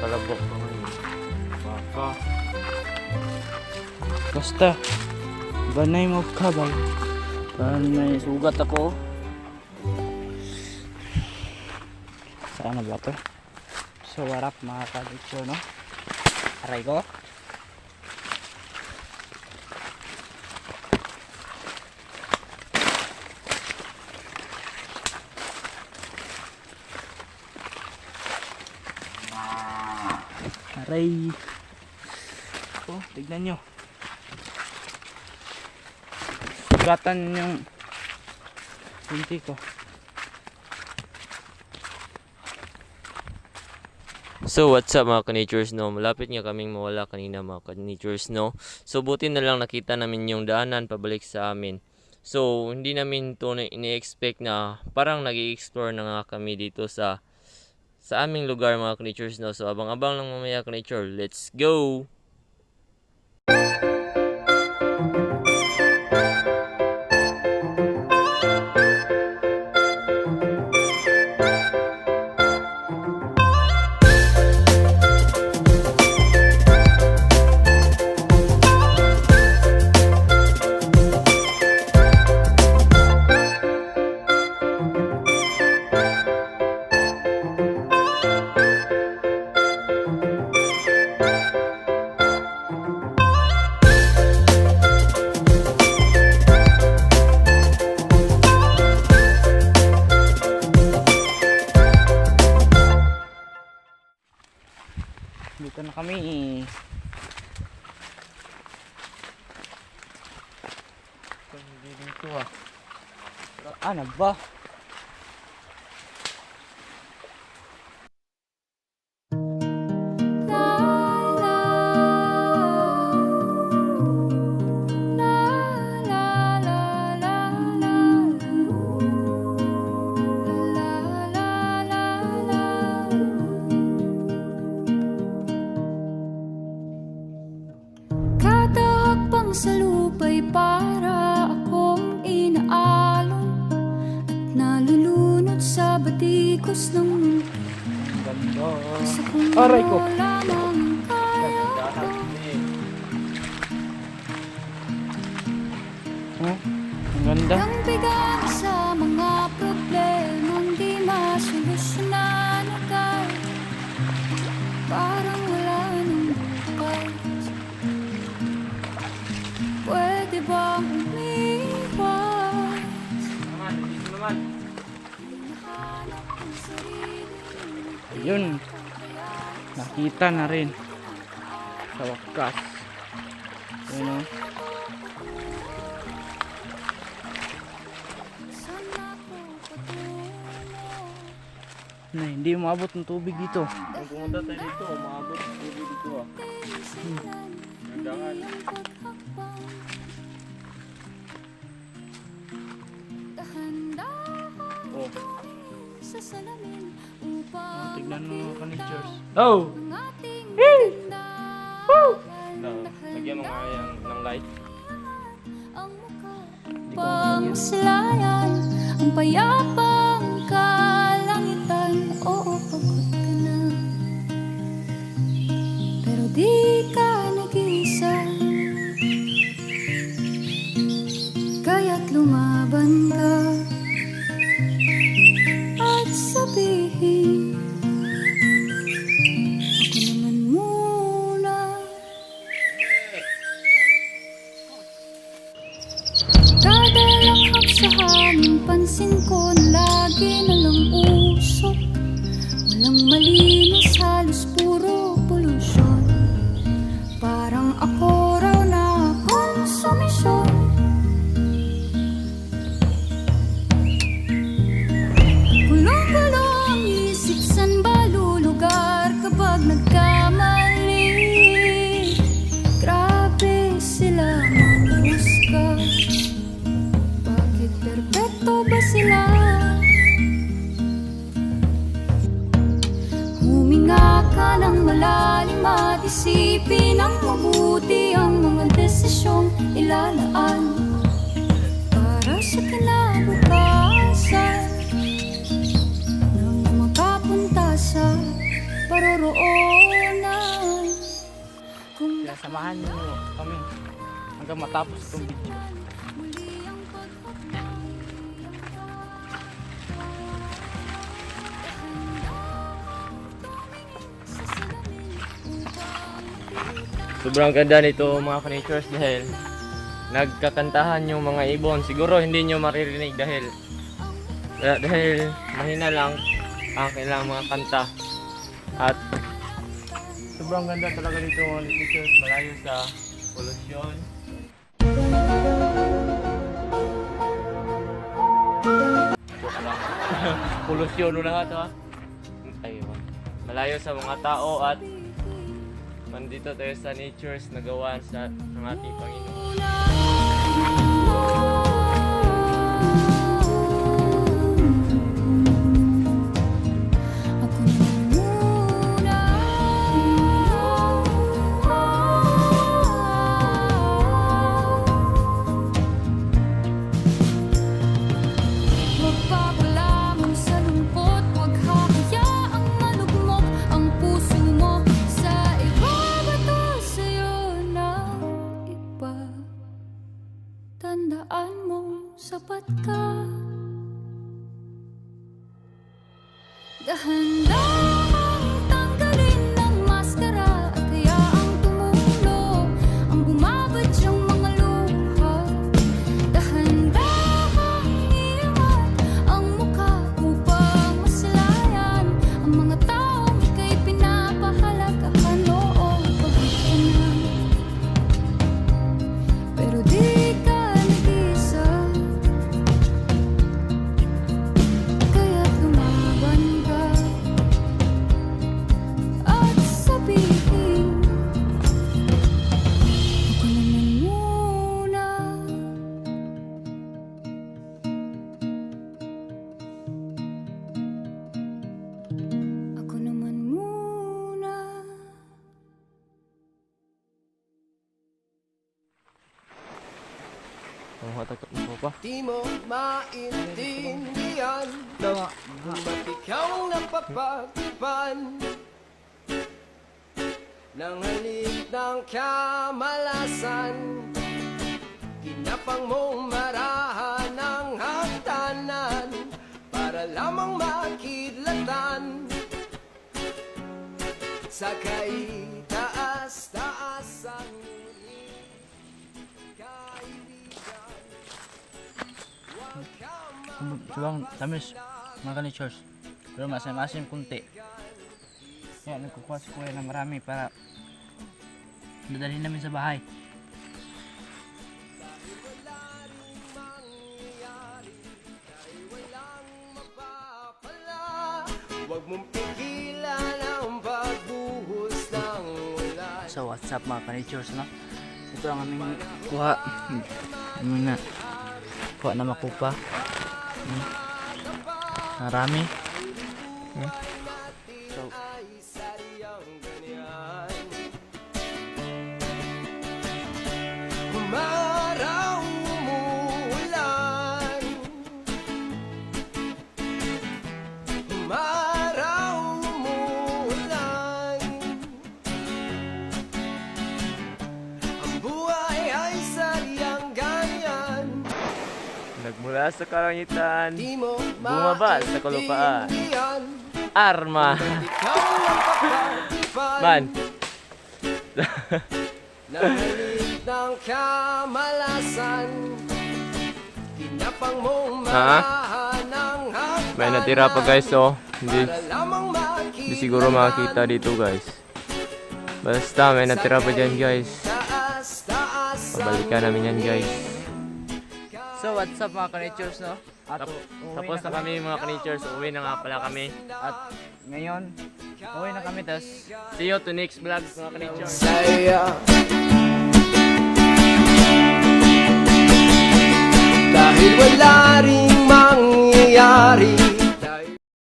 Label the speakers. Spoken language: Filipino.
Speaker 1: kalabok ko ngayon. Baka.
Speaker 2: Basta. Banay mo kabal. May sugat ako. Saan na ba to? So warap mga ka-nature, no? Aray ko. Aray. Oh, tignan nyo. Sugatan yung punti ko.
Speaker 1: So what's up mga ka-natures, no? Malapit nga kaming mawala kanina mga ka-natures, no? So buti na lang nakita namin yung daanan pabalik sa amin. So hindi namin to ini-expect na parang nag-i-explore na nga kami dito sa aming lugar mga ka-natures, no? So abang-abang lang mamaya ka-nature. Let's go!
Speaker 2: Dito na kami. Hindi dito ah. Ano ba?
Speaker 3: Sa lupa'y para akong inaalon at nalulunod sa batikos ng mundo.
Speaker 2: Ganda.
Speaker 3: Sa kung
Speaker 2: Aray ko.
Speaker 3: lamang kaya
Speaker 2: Oh, ang ganda.
Speaker 3: ang bigang sa mga problemang di masolusyonan agad. Parang wala nang bukas. Pwede bang umiwas? Hinahanap ang sarili.
Speaker 2: Ayun. Nakita na rin. Sa wakas. Ayun o.
Speaker 3: Saan ako patungo?
Speaker 2: Na, hindi umabot ng tubig dito.
Speaker 1: Kung pumunta tayo dito, maabot ang tubig dito ah. Nandangan. Oh.
Speaker 3: Sa salamin upang
Speaker 2: Tignan mo mga ka-natures. Oh!
Speaker 3: ang ating
Speaker 1: Lagyan mo nga yan ng light.
Speaker 3: ang mukha upang silayan ang payapang kalangitan. Oo, pagod ka na, pero di ka nag-iisa, kaya't lumaban ka at sabihin, ako naman muna. Kada langhap sa hangin, pansin ko na lagi na lang usok. Walang malinis, halos puro polusyon. Parang ako raw na konsumisyon. Gulong-gulo ang isip, san ba lulugar kapag nagkamali? Grabe sila manghusga. Bakit perpekto ba sila? Huminga ka ng malalim at isipin ng mabuti ang mga desisyong ilalaan para sa kinabukasan nang makapunta sa paroroon.
Speaker 2: Kaya samahan niyo kami hanggang matapos itong video.
Speaker 3: Muli ang pagpapalagay sa salamin upang makita.
Speaker 1: Sobrang ganda nito mga ka-natures dahil nagkakantahan yung mga ibon. Siguro hindi nyo maririnig dahil mahina lang ang kailang mga kanta. At sobrang ganda talaga dito mga natures, malayo sa polusyon. Polusyon na lahat ha. Ayun. Malayo sa mga tao at nandito tayo sa natures na gawa sa ng ating Panginoon.
Speaker 3: Ako na magpapalamon sa lungkot, huwag hahayaang malugmok ang puso mo sa ibabato sa'yo na iba. Tandaan mo, sapat ka. Dahan-dahang tanggalin ng maskara at hayaang tumulo ang bumabadyang mga luha. Dahan-dahang iangat ang mukha upang masalayan ang mga taong ika'y pinapahalagahan. Oo, pagod ka na, pero di ka nag-isa. Kaya't lumaban ka at sabihin, ako naman muna. Ako naman muna.
Speaker 1: Ang matakot mo pa.
Speaker 4: Di mo maintindihan
Speaker 2: Ito,
Speaker 4: kung ba't ikaw ang napapagpan ng halik ng kamalasan. Kinapang mong marahan ng hagdanan para lamang makidlatan sa kaitaas-taas ang ngunit kaibigan. Huwag kang
Speaker 2: sobrang tamis mga ka-natures. Pero masim-masim kunti. Kaya nagkukuha si kuya ng marami para dadalhin namin sa bahay.
Speaker 4: Huwag mong pigilan ang pagbuhos ng ulan.
Speaker 2: So what's up mga ka-natures, no? Ito ang aming kuha. Aming na kuha na makupa. Marami. So
Speaker 4: Ay sadyang ganyan. Umaraw, umuulan. Umaraw, umuulan. Ang buhay ay sadyang ganyan.
Speaker 1: Nagmula sa kalangitan,
Speaker 4: Di mo
Speaker 1: bumaba sa kalupaan.
Speaker 4: maintindihan
Speaker 1: Arma!
Speaker 4: ikaw ang papagpan
Speaker 1: Man!
Speaker 4: Nahalik ng kamalasan. Kinapang mong
Speaker 1: Ha?
Speaker 4: marahan ng hagdanan
Speaker 1: May natira pa guys, so hindi
Speaker 4: para lamang
Speaker 1: siguro makakita dito guys. Basta may natira pa dyan guys.
Speaker 4: Taas-taas
Speaker 1: Pabalikan namin yan guys.
Speaker 2: So what's up mga ka-natures, no? At
Speaker 1: Tapos na kami mga ka-natures, uwi na nga pala kami.
Speaker 2: At ngayon, uwi na kami, tas
Speaker 1: See you to next vlog mga ka-natures.
Speaker 4: saya. Dahil wala ring mangyayari